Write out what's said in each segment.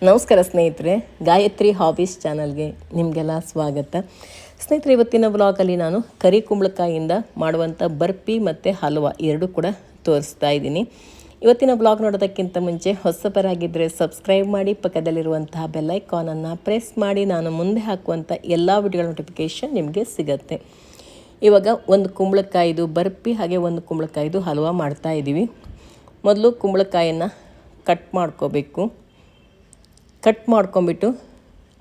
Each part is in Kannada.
ನಮಸ್ಕಾರ ಸ್ನೇಹಿತರೆ, ಗಾಯತ್ರಿ ಹಾಬೀಸ್ ಚಾನಲ್ಗೆ ನಿಮಗೆಲ್ಲ ಸ್ವಾಗತ. ಸ್ನೇಹಿತರೆ, ಇವತ್ತಿನ ವ್ಲಾಗಲ್ಲಿ ನಾನು ಕರಿ ಕುಂಬಳಕಾಯಿಯಿಂದ ಮಾಡುವಂಥ ಬರ್ಫಿ ಮತ್ತು ಹಲ್ವಾ ಎರಡೂ ಕೂಡ ತೋರಿಸ್ತಾ ಇದ್ದೀನಿ. ಇವತ್ತಿನ ವ್ಲಾಗ್ ನೋಡೋದಕ್ಕಿಂತ ಮುಂಚೆ ಹೊಸಬರಾಗಿದ್ದರೆ ಸಬ್ಸ್ಕ್ರೈಬ್ ಮಾಡಿ, ಪಕ್ಕದಲ್ಲಿರುವಂತಹ ಬೆಲ್ಲೈಕಾನನ್ನು ಪ್ರೆಸ್ ಮಾಡಿ, ನಾನು ಮುಂದೆ ಹಾಕುವಂಥ ಎಲ್ಲ ವಿಡಿಯೋಗಳ ನೋಟಿಫಿಕೇಷನ್ ನಿಮಗೆ ಸಿಗುತ್ತೆ. ಇವಾಗ ಒಂದು ಕುಂಬಳಕಾಯಿದು ಬರ್ಫಿ ಹಾಗೆ ಒಂದು ಕುಂಬಳಕಾಯಿದು ಹಲ್ವಾ ಮಾಡ್ತಾಯಿದ್ದೀವಿ. ಮೊದಲು ಕುಂಬಳಕಾಯನ್ನು ಕಟ್ ಮಾಡ್ಕೋಬೇಕು. ಕಟ್ ಮಾಡ್ಕೊಂಬಿಟ್ಟು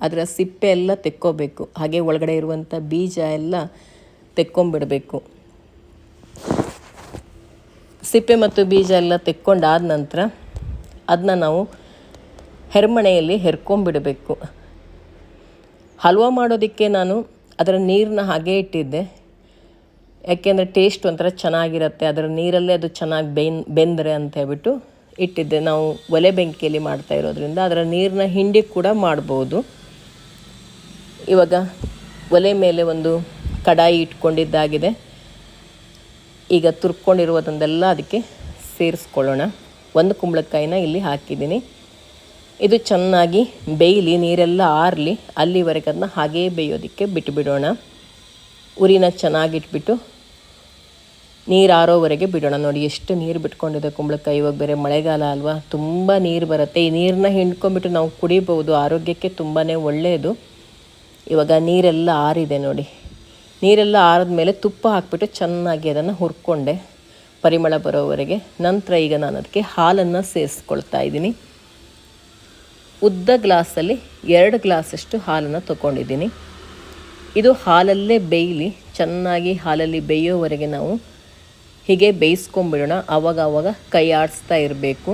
ಅದರ ಸಿಪ್ಪೆ ಎಲ್ಲ ತೆಕ್ಕೋಬೇಕು. ಹಾಗೆ ಒಳಗಡೆ ಇರುವಂಥ ಬೀಜ ಎಲ್ಲ ತೆಕ್ಕೊಂಬಿಡಬೇಕು. ಸಿಪ್ಪೆ ಮತ್ತು ಬೀಜ ಎಲ್ಲ ತೆಕ್ಕೊಂಡಾದ ನಂತರ ಅದನ್ನ ನಾವು ಹೆರ್ಮಣೆಯಲ್ಲಿ ಹೆರ್ಕೊಂಬಿಡಬೇಕು. ಹಲ್ವಾ ಮಾಡೋದಕ್ಕೆ ನಾನು ಅದರ ನೀರನ್ನ ಹಾಗೇ ಇಟ್ಟಿದ್ದೆ. ಯಾಕೆಂದರೆ ಟೇಸ್ಟ್ ಒಂಥರ ಚೆನ್ನಾಗಿರುತ್ತೆ, ಅದರ ನೀರಲ್ಲೇ ಅದು ಚೆನ್ನಾಗಿ ಬೆಂದರೆ ಅಂತ ಹೇಳ್ಬಿಟ್ಟು ಇಟ್ಟಿದ್ದೆ. ನಾವು ಒಲೆ ಬೆಂಕಿಯಲ್ಲಿ ಮಾಡ್ತಾ ಇರೋದ್ರಿಂದ ಅದರ ನೀರನ್ನ ಹಿಂಡಿ ಕೂಡ ಮಾಡ್ಬೋದು. ಇವಾಗ ಒಲೆ ಮೇಲೆ ಒಂದು ಕಡಾಯಿ ಇಟ್ಕೊಂಡಿದ್ದಾಗಿದೆ. ಈಗ ತುರ್ಕೊಂಡಿರುವುದನ್ನೆಲ್ಲ ಅದಕ್ಕೆ ಸೇರಿಸ್ಕೊಳ್ಳೋಣ. ಒಂದು ಕುಂಬಳಕಾಯಿನ ಇಲ್ಲಿ ಹಾಕಿದ್ದೀನಿ. ಇದು ಚೆನ್ನಾಗಿ ಬೇಯಲಿ, ನೀರೆಲ್ಲ ಆರಲಿ, ಅಲ್ಲಿವರೆಗೆ ಅದನ್ನ ಹಾಗೇ ಬೇಯೋದಕ್ಕೆ ಬಿಟ್ಟುಬಿಡೋಣ. ಉರಿನ ಚೆನ್ನಾಗಿಟ್ಬಿಟ್ಟು ನೀರು ಆರೋವರೆಗೆ ಬಿಡೋಣ. ನೋಡಿ ಎಷ್ಟು ನೀರು ಬಿಟ್ಕೊಂಡಿದೆ ಕುಂಬಳಕಾಯಿ. ಇವಾಗ ಬೇರೆ ಮಳೆಗಾಲ ಅಲ್ವಾ, ತುಂಬ ನೀರು ಬರುತ್ತೆ. ಈ ನೀರನ್ನ ಹಿಂಡ್ಕೊಂಬಿಟ್ಟು ನಾವು ಕುಡಿಬೋದು, ಆರೋಗ್ಯಕ್ಕೆ ತುಂಬಾ ಒಳ್ಳೆಯದು. ಇವಾಗ ನೀರೆಲ್ಲ ಆರಿದೆ ನೋಡಿ. ನೀರೆಲ್ಲ ಆರಿದ ಮೇಲೆ ತುಪ್ಪ ಹಾಕ್ಬಿಟ್ಟು ಚೆನ್ನಾಗಿ ಅದನ್ನು ಹುರ್ಕೊಂಡೆ ಪರಿಮಳ ಬರೋವರೆಗೆ. ನಂತರ ಈಗ ನಾನು ಅದಕ್ಕೆ ಹಾಲನ್ನು ಸೇರಿಸ್ಕೊಳ್ತಾ ಇದ್ದೀನಿ. ಉದ್ದ ಗ್ಲಾಸಲ್ಲಿ 2 ಗ್ಲಾಸಷ್ಟು ಹಾಲನ್ನು ತೊಗೊಂಡಿದ್ದೀನಿ. ಇದು ಹಾಲಲ್ಲೇ ಬೇಯಲಿ, ಚೆನ್ನಾಗಿ ಹಾಲಲ್ಲಿ ಬೇಯೋವರೆಗೆ ನಾವು ಹೀಗೆ ಬೇಯಿಸ್ಕೊಂಬಿಡೋಣ. ಆವಾಗ ಕೈ ಆಡಿಸ್ತಾ ಇರಬೇಕು.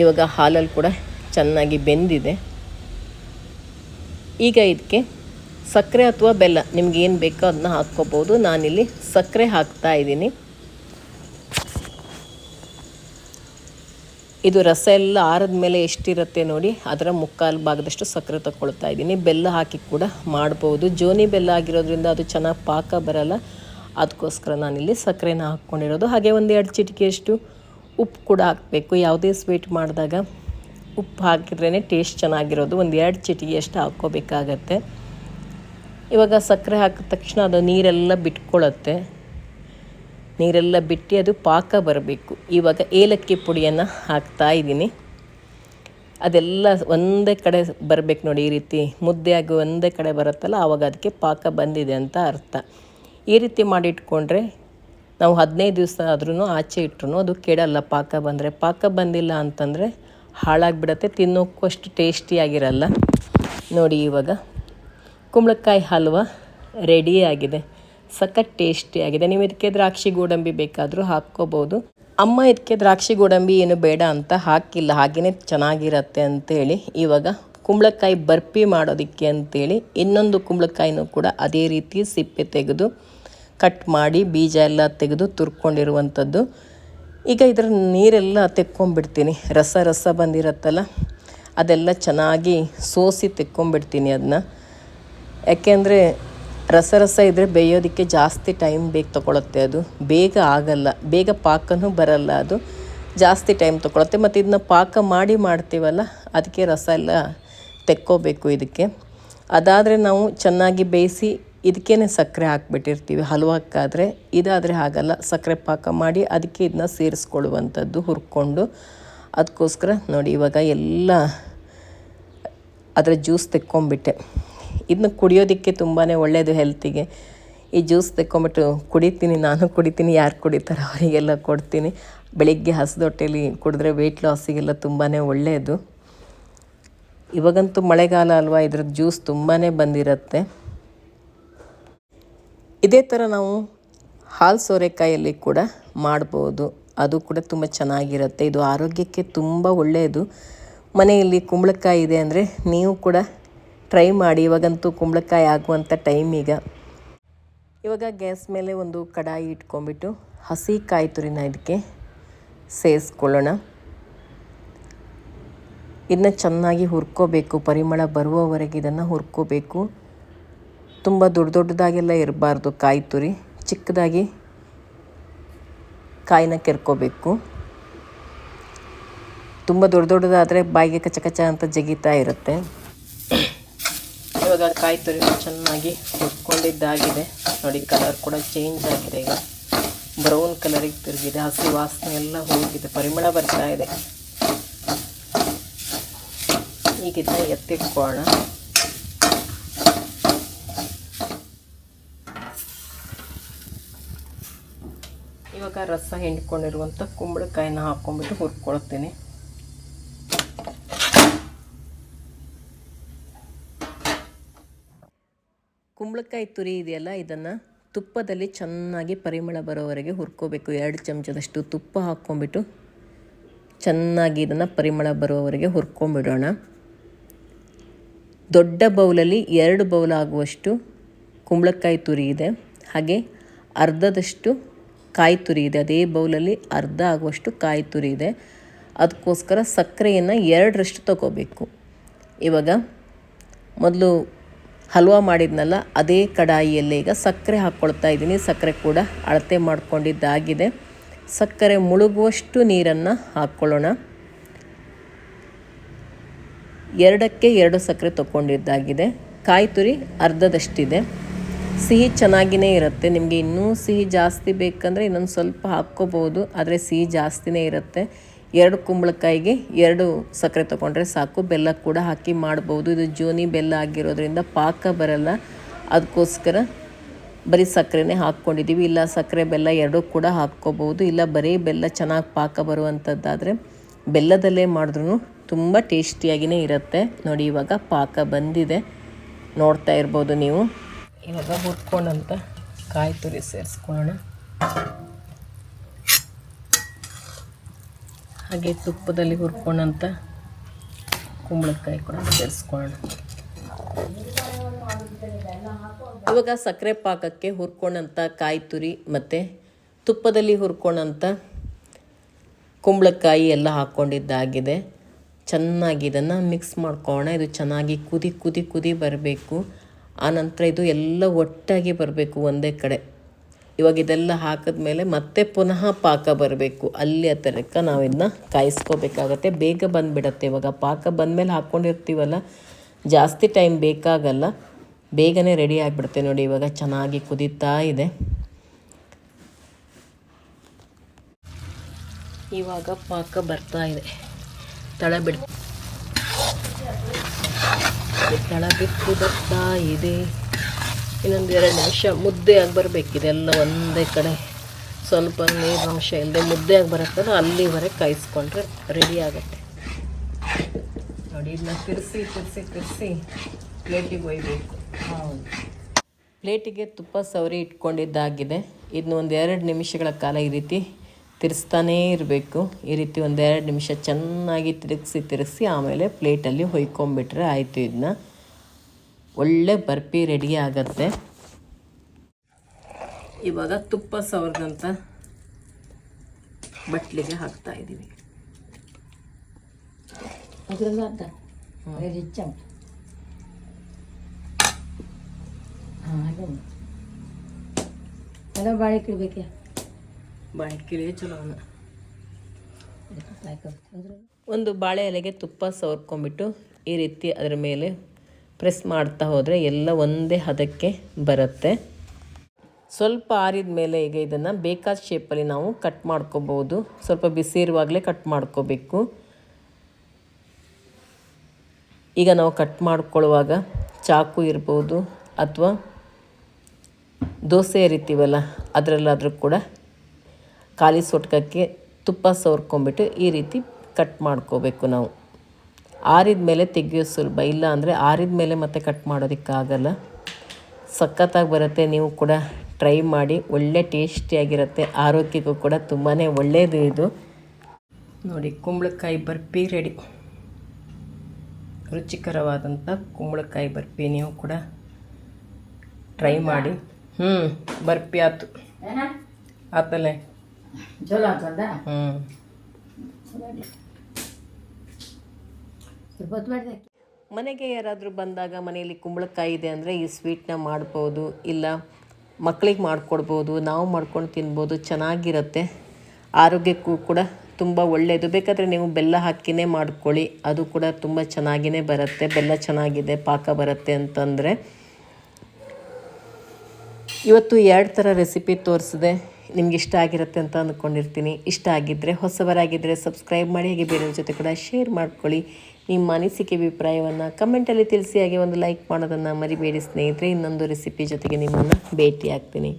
ಇವಾಗ ಹಾಲಲ್ಲಿ ಕೂಡ ಚೆನ್ನಾಗಿ ಬೆಂದಿದೆ. ಈಗ ಇದಕ್ಕೆ ಸಕ್ಕರೆ ಅಥವಾ ಬೆಲ್ಲ ನಿಮ್ಗೇನು ಬೇಕೋ ಅದನ್ನ ಹಾಕ್ಕೋಬೋದು. ನಾನಿಲ್ಲಿ ಸಕ್ಕರೆ ಹಾಕ್ತಾ ಇದ್ದೀನಿ. ಇದು ರಸ ಎಲ್ಲ ಆರಿದ ಮೇಲೆ ಎಷ್ಟಿರುತ್ತೆ ನೋಡಿ, ಅದರ 3/4 ಭಾಗದಷ್ಟು ಸಕ್ಕರೆ ತಗೊಳ್ತಾ ಇದ್ದೀನಿ. ಬೆಲ್ಲ ಹಾಕಿ ಕೂಡ ಮಾಡ್ಬೋದು. ಜೋನಿ ಬೆಲ್ಲ ಆಗಿರೋದ್ರಿಂದ ಅದು ಚೆನ್ನಾಗಿ ಪಾಕ ಬರಲ್ಲ, ಅದಕ್ಕೋಸ್ಕರ ನಾನಿಲ್ಲಿ ಸಕ್ಕರೆನ ಹಾಕ್ಕೊಂಡಿರೋದು. ಹಾಗೆ 1-2 ಚಿಟಿಕೆಯಷ್ಟು ಉಪ್ಪು ಕೂಡ ಹಾಕಬೇಕು. ಯಾವುದೇ ಸ್ವೀಟ್ ಮಾಡಿದಾಗ ಉಪ್ಪು ಹಾಕಿದ್ರೇ ಟೇಸ್ಟ್ ಚೆನ್ನಾಗಿರೋದು. 1-2 ಚಿಟಿಕೆಯಷ್ಟು ಹಾಕ್ಕೋಬೇಕಾಗತ್ತೆ. ಇವಾಗ ಸಕ್ಕರೆ ಹಾಕಿದ ತಕ್ಷಣ ಅದು ನೀರೆಲ್ಲ ಬಿಟ್ಕೊಳ್ಳುತ್ತೆ. ನೀರೆಲ್ಲ ಬಿಟ್ಟು ಅದು ಪಾಕ ಬರಬೇಕು. ಇವಾಗ ಏಲಕ್ಕಿ ಪುಡಿಯನ್ನು ಹಾಕ್ತಾ ಇದ್ದೀನಿ. ಅದೆಲ್ಲ ಒಂದೇ ಕಡೆ ಬರಬೇಕು ನೋಡಿ, ಈ ರೀತಿ ಮುದ್ದೆಯಾಗಿ ಒಂದೇ ಕಡೆ ಬರುತ್ತಲ್ಲ, ಆವಾಗ ಅದಕ್ಕೆ ಪಾಕ ಬಂದಿದೆ ಅಂತ ಅರ್ಥ. ಈ ರೀತಿ ಮಾಡಿಟ್ಕೊಂಡ್ರೆ ನಾವು 15 ದಿವಸ ಆದ್ರೂ ಆಚೆ ಇಟ್ಟರು ಅದು ಕೆಡಲ್ಲ. ಪಾಕ ಬಂದರೆ, ಪಾಕ ಬಂದಿಲ್ಲ ಅಂತಂದರೆ ಹಾಳಾಗಿಬಿಡತ್ತೆ, ತಿನ್ನೋಕ್ಕೂ ಅಷ್ಟು ಟೇಸ್ಟಿಯಾಗಿರಲ್ಲ. ನೋಡಿ, ಇವಾಗ ಕುಂಬಳಕಾಯಿ ಹಲ್ವಾ ರೆಡಿಯಾಗಿದೆ. ಸಖತ್ ಟೇಸ್ಟಿಯಾಗಿದೆ. ನೀವು ಇದಕ್ಕೆ ದ್ರಾಕ್ಷಿ ಗೋಡಂಬಿ ಬೇಕಾದರೂ ಹಾಕ್ಕೋಬೋದು. ಅಮ್ಮ ಇದಕ್ಕೆ ದ್ರಾಕ್ಷಿ ಗೋಡಂಬಿ ಏನು ಬೇಡ ಅಂತ ಹಾಕಿಲ್ಲ, ಹಾಗೆಯೇ ಚೆನ್ನಾಗಿರತ್ತೆ ಅಂತೇಳಿ ಇವಾಗ ಕುಂಬಳಕಾಯಿ ಬರ್ಫಿ ಮಾಡೋದಕ್ಕೆ ಅಂತೇಳಿ ಇನ್ನೊಂದು ಕುಂಬಳಕಾಯಿನೂ ಕೂಡ ಅದೇ ರೀತಿ ಸಿಪ್ಪೆ ತೆಗೆದು ಕಟ್ ಮಾಡಿ ಬೀಜ ಎಲ್ಲ ತೆಗೆದು ತುರ್ಕೊಂಡಿರುವಂಥದ್ದು. ಈಗ ಇದರ ನೀರೆಲ್ಲ ತೆಕ್ಕೊಂಬಿಡ್ತೀನಿ. ರಸ ಬಂದಿರತ್ತಲ್ಲ, ಅದೆಲ್ಲ ಚೆನ್ನಾಗಿ ಸೋಸಿ ತೆಕ್ಕೊಂಬಿಡ್ತೀನಿ ಅದನ್ನ. ಯಾಕೆಂದರೆ ರಸ ಇದ್ದರೆ ಬೇಯೋದಕ್ಕೆ ಜಾಸ್ತಿ ಟೈಮ್ ತೊಗೊಳುತ್ತೆ. ಅದು ಬೇಗ ಆಗಲ್ಲ, ಬೇಗ ಪಾಕನೂ ಬರಲ್ಲ, ಅದು ಜಾಸ್ತಿ ಟೈಮ್ ತೊಗೊಳುತ್ತೆ. ಮತ್ತು ಇದನ್ನ ಪಾಕ ಮಾಡ್ತೀವಲ್ಲ, ಅದಕ್ಕೆ ರಸ ಎಲ್ಲ ತೆಕ್ಕೋಬೇಕು ಇದಕ್ಕೆ. ಅದಾದರೆ ನಾವು ಚೆನ್ನಾಗಿ ಬೇಯಿಸಿ ಇದಕ್ಕೇ ಸಕ್ಕರೆ ಹಾಕ್ಬಿಟ್ಟಿರ್ತೀವಿ ಹಲ್ವಕ್ಕಾದರೆ. ಇದಾದರೆ ಹಾಗಲ್ಲ, ಸಕ್ಕರೆ ಪಾಕ ಮಾಡಿ ಅದಕ್ಕೆ ಇದನ್ನ ಸೇರಿಸ್ಕೊಳ್ಳುವಂಥದ್ದು ಹುರ್ಕೊಂಡು. ಅದಕ್ಕೋಸ್ಕರ ನೋಡಿ, ಇವಾಗ ಎಲ್ಲ ಅದರ ಜ್ಯೂಸ್ ತೆಕ್ಕೊಂಬಿಟ್ಟೆ. ಇದನ್ನ ಕುಡಿಯೋದಕ್ಕೆ ತುಂಬಾ ಒಳ್ಳೆಯದು ಹೆಲ್ತಿಗೆ. ಈ ಜ್ಯೂಸ್ ತೆಕ್ಕೊಂಬಿಟ್ಟು ಕುಡಿತೀನಿ, ನಾನು ಕುಡಿತೀನಿ, ಯಾರು ಕುಡಿತಾರೋ ಅವರಿಗೆಲ್ಲ ಕೊಡ್ತೀನಿ. ಬೆಳಿಗ್ಗೆ ಹಸಿದೊಟ್ಟೆಯಲ್ಲಿ ಕುಡಿದ್ರೆ ವೆಯ್ಟ್ ಲಾಸಿಗೆಲ್ಲ ತುಂಬಾ ಒಳ್ಳೆಯದು. ಇವಾಗಂತೂ ಮಳೆಗಾಲ ಅಲ್ವಾ, ಇದ್ರದ್ದು ಜ್ಯೂಸ್ ತುಂಬಾ ಬಂದಿರುತ್ತೆ. ಇದೇ ಥರ ನಾವು ಹಾಲು ಸೋರೆಕಾಯಲ್ಲಿ ಕೂಡ ಮಾಡ್ಬೋದು, ಅದು ಕೂಡ ತುಂಬ ಚೆನ್ನಾಗಿರುತ್ತೆ. ಇದು ಆರೋಗ್ಯಕ್ಕೆ ತುಂಬ ಒಳ್ಳೆಯದು. ಮನೆಯಲ್ಲಿ ಕುಂಬಳಕಾಯಿ ಇದೆ ಅಂದರೆ ನೀವು ಕೂಡ ಟ್ರೈ ಮಾಡಿ. ಇವಾಗಂತೂ ಕುಂಬಳಕಾಯಿ ಆಗುವಂಥ ಟೈಮ್ ಈಗ. ಇವಾಗ ಗ್ಯಾಸ್ ಮೇಲೆ ಒಂದು ಕಡಾಯಿ ಇಟ್ಕೊಂಡ್ಬಿಟ್ಟು ಹಸಿ ಕಾಯಿ ತುರಿನ ಇದಕ್ಕೆ ಸೇರಿಸ್ಕೊಳ್ಳೋಣ. ಇದನ್ನ ಚೆನ್ನಾಗಿ ಹುರ್ಕೋಬೇಕು, ಪರಿಮಳ ಬರುವವರೆಗೆ ಇದನ್ನು ಹುರ್ಕೋಬೇಕು. ತುಂಬ ದೊಡ್ಡದಾಗೆಲ್ಲ ಇರಬಾರ್ದು ಕಾಯಿ ತುರಿ, ಚಿಕ್ಕದಾಗಿ ಕಾಯಿನ ಕೆರ್ಕೋಬೇಕು. ತುಂಬ ದೊಡ್ಡದಾದರೆ ಬಾಯಿಗೆ ಕಚ ಕಚ ಅಂತ ಜಗಿತಾ ಇರುತ್ತೆ. ಇವಾಗ ಕಾಯಿ ತುರಿ ಚೆನ್ನಾಗಿ ಹುರ್ಕೊಂಡಿದ್ದಾಗಿದೆ ನೋಡಿ. ಕಲರ್ ಕೂಡ ಚೇಂಜ್ ಆಗಿದೆ, ಈಗ ಬ್ರೌನ್ ಕಲರಿಗೆ ತಿರುಗಿದೆ, ಹಸಿ ವಾಸನೆ ಎಲ್ಲ ಹೋಗಿದೆ, ಪರಿಮಳ ಬರ್ತಾ ಇದೆ. ಈಗ ಇದನ್ನ ಎತ್ತಿಟ್ಕೊಳ್ಳೋಣ. ಇವಾಗ ರಸ ಹಿಂಡ್ಕೊಂಡಿರುವಂಥ ಕುಂಬಳಕಾಯಿನ ಹಾಕ್ಕೊಂಡ್ಬಿಟ್ಟು ಹುರ್ಕೊಳ್ತೀನಿ. ಕುಂಬಳಕಾಯಿ ತುರಿ ಇದೆಯಲ್ಲ, ಇದನ್ನು ತುಪ್ಪದಲ್ಲಿ ಚೆನ್ನಾಗಿ ಪರಿಮಳ ಬರೋವರೆಗೆ ಹುರ್ಕೋಬೇಕು. 2 ಚಮಚದಷ್ಟು ತುಪ್ಪ ಹಾಕ್ಕೊಂಬಿಟ್ಟು ಚೆನ್ನಾಗಿ ಇದನ್ನು ಪರಿಮಳ ಬರೋವರೆಗೆ ಹುರ್ಕೊಂಬಿಡೋಣ. ದೊಡ್ಡ ಬೌಲಲ್ಲಿ 2 ಬೌಲ್ ಆಗುವಷ್ಟು ಕುಂಬಳಕಾಯಿ ತುರಿ ಇದೆ, ಹಾಗೆ ಅರ್ಧದಷ್ಟು ಕಾಯಿ ತುರಿ ಇದೆ. ಅದೇ ಬೌಲಲ್ಲಿ ಅರ್ಧ ಆಗುವಷ್ಟು ಕಾಯಿ ತುರಿ ಇದೆ. ಅದಕ್ಕೋಸ್ಕರ ಸಕ್ಕರೆಯನ್ನು 2ರಷ್ಟು ತಗೋಬೇಕು. ಇವಾಗ ಮೊದಲು ಹಲ್ವಾ ಮಾಡಿದ್ನಲ್ಲ, ಅದೇ ಕಡಾಯಿಯಲ್ಲೇ ಈಗ ಸಕ್ಕರೆ ಹಾಕ್ಕೊಳ್ತಾ ಇದ್ದೀನಿ. ಸಕ್ಕರೆ ಕೂಡ ಅಳತೆ ಮಾಡ್ಕೊಂಡಿದ್ದಾಗಿದೆ. ಸಕ್ಕರೆ ಮುಳುಗುವಷ್ಟು ನೀರನ್ನು ಹಾಕ್ಕೊಳ್ಳೋಣ. 2ಕ್ಕೆ 2 ಸಕ್ಕರೆ ತೊಗೊಂಡಿದ್ದಾಗಿದೆ. ಕಾಯಿ ತುರಿ ಅರ್ಧದಷ್ಟಿದೆ. ಸಿಹಿ ಚೆನ್ನಾಗಿಯೇ ಇರುತ್ತೆ. ನಿಮಗೆ ಇನ್ನೂ ಸಿಹಿ ಜಾಸ್ತಿ ಬೇಕಂದರೆ ಇನ್ನೊಂದು ಸ್ವಲ್ಪ ಹಾಕ್ಕೋಬೋದು, ಆದರೆ ಸಿಹಿ ಜಾಸ್ತಿನೇ ಇರುತ್ತೆ. 2 ಕುಂಬಳಕಾಯಿಗೆ 2 ಸಕ್ಕರೆ ತೊಗೊಂಡ್ರೆ ಸಾಕು. ಬೆಲ್ಲ ಕೂಡ ಹಾಕಿ ಮಾಡ್ಬೋದು. ಇದು ಜೋನಿ ಬೆಲ್ಲ ಆಗಿರೋದ್ರಿಂದ ಪಾಕ ಬರಲ್ಲ, ಅದಕ್ಕೋಸ್ಕರ ಬರೀ ಸಕ್ಕರೆನೇ ಹಾಕ್ಕೊಂಡಿದ್ದೀವಿ. ಇಲ್ಲ ಸಕ್ಕರೆ ಬೆಲ್ಲ 2 ಕೂಡ ಹಾಕ್ಕೋಬೋದು, ಇಲ್ಲ ಬರೀ ಬೆಲ್ಲ ಚೆನ್ನಾಗಿ ಪಾಕ ಬರುವಂಥದ್ದಾದರೆ ಬೆಲ್ಲದಲ್ಲೇ ಮಾಡಿದ್ರೂ ತುಂಬ ಟೇಸ್ಟಿಯಾಗಿಯೇ ಇರುತ್ತೆ. ನೋಡಿ ಇವಾಗ ಪಾಕ ಬಂದಿದೆ, ನೋಡ್ತಾ ಇರ್ಬೋದು ನೀವು. ಇವಾಗ ಹುರ್ಕೊಂಡಂಥ ಕಾಯಿ ತುರಿ ಸೇರಿಸ್ಕೊಳ್ಳೋಣ. ಹಾಗೆ ತುಪ್ಪದಲ್ಲಿ ಹುರ್ಕೊಂಡಂಥ ಕುಂಬಳಕಾಯಿ ಕೂಡ ಸೇರಿಸ್ಕೊಳ್ಳೋಣ. ಇವಾಗ ಸಕ್ಕರೆ ಪಾಕಕ್ಕೆ ಹುರ್ಕೊಂಡಂಥ ಕಾಯಿ ತುರಿ ಮತ್ತು ತುಪ್ಪದಲ್ಲಿ ಹುರ್ಕೊಂಡಂಥ ಕುಂಬಳಕಾಯಿ ಎಲ್ಲ ಹಾಕ್ಕೊಂಡಿದ್ದಾಗಿದೆ. ಚೆನ್ನಾಗಿ ಇದನ್ನು ಮಿಕ್ಸ್ ಮಾಡ್ಕೊಳ್ಳೋಣ. ಇದು ಚೆನ್ನಾಗಿ ಕುದಿ ಬರಬೇಕು. ಆನಂತರ ಇದು ಎಲ್ಲ ಒಟ್ಟಾಗಿ ಬರಬೇಕು ಒಂದೇ ಕಡೆ. ಇವಾಗ ಇದೆಲ್ಲ ಹಾಕಿದ್ಮೇಲೆ ಮತ್ತೆ ಪುನಃ ಪಾಕ ಬರಬೇಕು. ಅಲ್ಲಿ ಆ ತನಕ ನಾವು ಇದನ್ನ ಕಾಯಿಸ್ಕೋಬೇಕಾಗತ್ತೆ. ಬೇಗ ಬಂದುಬಿಡತ್ತೆ. ಇವಾಗ ಪಾಕ ಬಂದಮೇಲೆ ಹಾಕ್ಕೊಂಡಿರ್ತೀವಲ್ಲ, ಜಾಸ್ತಿ ಟೈಮ್ ಬೇಕಾಗಲ್ಲ, ಬೇಗನೆ ರೆಡಿ ಆಗಿಬಿಡುತ್ತೆ. ನೋಡಿ ಇವಾಗ ಚೆನ್ನಾಗಿ ಕುದೀತಾ ಇದೆ. ಇವಾಗ ಪಾಕ ಬರ್ತಾ ಇದೆ. ತಳ ಬಿಟ್ಟು ಬರ್ತಾ ಇದೆ. ಇನ್ನೊಂದು 2 ನಿಮಿಷ ಮುದ್ದೆಯಾಗಿ ಬರಬೇಕು. ಇದೆಲ್ಲ ಒಂದೇ ಕಡೆ ಸ್ವಲ್ಪ ನೀರಿನಂಶ ಇಲ್ಲದೆ ಮುದ್ದೆಯಾಗಿ ಬರುತ್ತಲ್ಲ, ಅಲ್ಲಿವರೆಗೆ ಕಾಯಿಸ್ಕೊಂಡ್ರೆ ರೆಡಿ ಆಗುತ್ತೆ. ನೋಡಿ ಇದನ್ನ ತಿರ್ಸಿ ಪ್ಲೇಟಿಗೆ ಒಯ್ಬೇಕು. ಪ್ಲೇಟಿಗೆ ತುಪ್ಪ ಸವರಿ ಇಟ್ಕೊಂಡಿದ್ದಾಗಿದೆ. ಇದನ್ನ ಒಂದು 2 ನಿಮಿಷಗಳ ಕಾಲ ಈ ರೀತಿ ತಿರ್ಸ್ತಾನೇ ಇರಬೇಕು. ಈ ರೀತಿ ಒಂದು 2 ನಿಮಿಷ ಚೆನ್ನಾಗಿ ತಿರುಗಿಸಿ ಆಮೇಲೆ ಪ್ಲೇಟಲ್ಲಿ ಹೊಯ್ಕೊಂಬಿಟ್ರೆ ಆಯಿತು. ಇದನ್ನ ಒಳ್ಳೆ ಬರ್ಫಿ ರೆಡಿ ಆಗುತ್ತೆ. ಇವಾಗ ತುಪ್ಪ ಸವರಿದಂಥ ಬಟ್ಲಿಗೆ ಹಾಕ್ತಾ ಇದ್ದೀವಿ. ಬಾಳೆಕಿಳಿ ಚಲೋ. ಒಂದು ಬಾಳೆ ಎಲೆಗೆ ತುಪ್ಪ ಸವರ್ಕೊಂಡ್ಬಿಟ್ಟು ಈ ರೀತಿ ಅದರ ಮೇಲೆ ಪ್ರೆಸ್ ಮಾಡ್ತಾ ಹೋದರೆ ಎಲ್ಲ ಒಂದೇ ಹದಕ್ಕೆ ಬರುತ್ತೆ. ಸ್ವಲ್ಪ ಆರಿದ ಮೇಲೆ ಈಗ ಇದನ್ನು ಬೇಕಾದ ಶೇಪಲ್ಲಿ ನಾವು ಕಟ್ ಮಾಡ್ಕೋಬೋದು. ಸ್ವಲ್ಪ ಬಿಸಿ ಇರುವಾಗಲೇ ಕಟ್ ಮಾಡ್ಕೋಬೇಕು. ಈಗ ನಾವು ಕಟ್ ಮಾಡ್ಕೊಳ್ಳುವಾಗ ಚಾಕು ಇರ್ಬೋದು ಅಥವಾ ದೋಸೆ ಇರಿತೀವಲ್ಲ ಅದರಲ್ಲಾದರೂ ಕೂಡ ಖಾಲಿ ಸೊಟ್ಕಕ್ಕೆ ತುಪ್ಪ ಸವರ್ಕೊಂಡ್ಬಿಟ್ಟು ಈ ರೀತಿ ಕಟ್ ಮಾಡ್ಕೋಬೇಕು. ನಾವು ಆರಿದ ಮೇಲೆ ತೆಗೆಯೋದು ಸುಲಭ, ಇಲ್ಲ ಅಂದರೆ ಆರಿದ ಮೇಲೆ ಮತ್ತೆ ಕಟ್ ಮಾಡೋದಕ್ಕಾಗಲ್ಲ. ಸಖತ್ತಾಗಿ ಬರುತ್ತೆ. ನೀವು ಕೂಡ ಟ್ರೈ ಮಾಡಿ, ಒಳ್ಳೆ ಟೇಸ್ಟಿಯಾಗಿರುತ್ತೆ. ಆರೋಗ್ಯಕ್ಕೂ ಕೂಡ ತುಂಬಾ ಒಳ್ಳೆಯದು ಇದು. ನೋಡಿ ಕುಂಬಳಕಾಯಿ ಬರ್ಫಿ ರೆಡಿ. ರುಚಿಕರವಾದಂಥ ಕುಂಬಳಕಾಯಿ ಬರ್ಫಿ ನೀವು ಕೂಡ ಟ್ರೈ ಮಾಡಿ. ಬರ್ಫಿ ಆಯ್ತು ಆತಲ್ಲೇ ಮನೆಗೆ ಯಾರಾದರೂ ಬಂದಾಗ ಮನೆಯಲ್ಲಿ ಕುಂಬಳಕಾಯಿ ಇದೆ ಅಂದರೆ ಈ ಸ್ವೀಟ್ನ ಮಾಡ್ಬೋದು, ಇಲ್ಲ ಮಕ್ಕಳಿಗೆ ಮಾಡಿಕೊಡ್ಬೋದು, ನಾವು ಮಾಡ್ಕೊಂಡು ತಿನ್ಬೋದು. ಚೆನ್ನಾಗಿರುತ್ತೆ. ಆರೋಗ್ಯಕ್ಕೂ ಕೂಡ ತುಂಬ ಒಳ್ಳೆಯದು. ಬೇಕಾದರೆ ನೀವು ಬೆಲ್ಲ ಹಾಕಿನೇ ಮಾಡ್ಕೊಳ್ಳಿ, ಅದು ಕೂಡ ತುಂಬ ಚೆನ್ನಾಗಿಯೇ ಬರುತ್ತೆ. ಬೆಲ್ಲ ಚೆನ್ನಾಗಿದೆ, ಪಾಕ ಬರುತ್ತೆ ಅಂತಂದರೆ. ಇವತ್ತು 2 ಥರ ರೆಸಿಪಿ ತೋರಿಸಿದೆ. ನಿಮ್ಗೆ ಇಷ್ಟ ಆಗಿರುತ್ತೆ ಅಂತ ಅಂದ್ಕೊಂಡಿರ್ತೀನಿ. ಇಷ್ಟ ಆಗಿದ್ದರೆ, ಹೊಸಬರಾಗಿದ್ದರೆ ಸಬ್ಸ್ಕ್ರೈಬ್ ಮಾಡಿ, ಹಾಗೆ ಬೇರೆಯವ್ರ ಜೊತೆ ಕೂಡ ಶೇರ್ ಮಾಡ್ಕೊಳ್ಳಿ. ನಿಮ್ಮ ಅನಿಸಿಕೆ ಅಭಿಪ್ರಾಯವನ್ನು ಕಮೆಂಟಲ್ಲಿ ತಿಳಿಸಿ, ಹಾಗೆ ಒಂದು ಲೈಕ್ ಮಾಡೋದನ್ನು ಮರಿಬೇಡಿ ಸ್ನೇಹಿತರೆ. ಇನ್ನೊಂದು ರೆಸಿಪಿ ಜೊತೆಗೆ ನಿಮ್ಮನ್ನು ಭೇಟಿ ಆಗ್ತೀನಿ.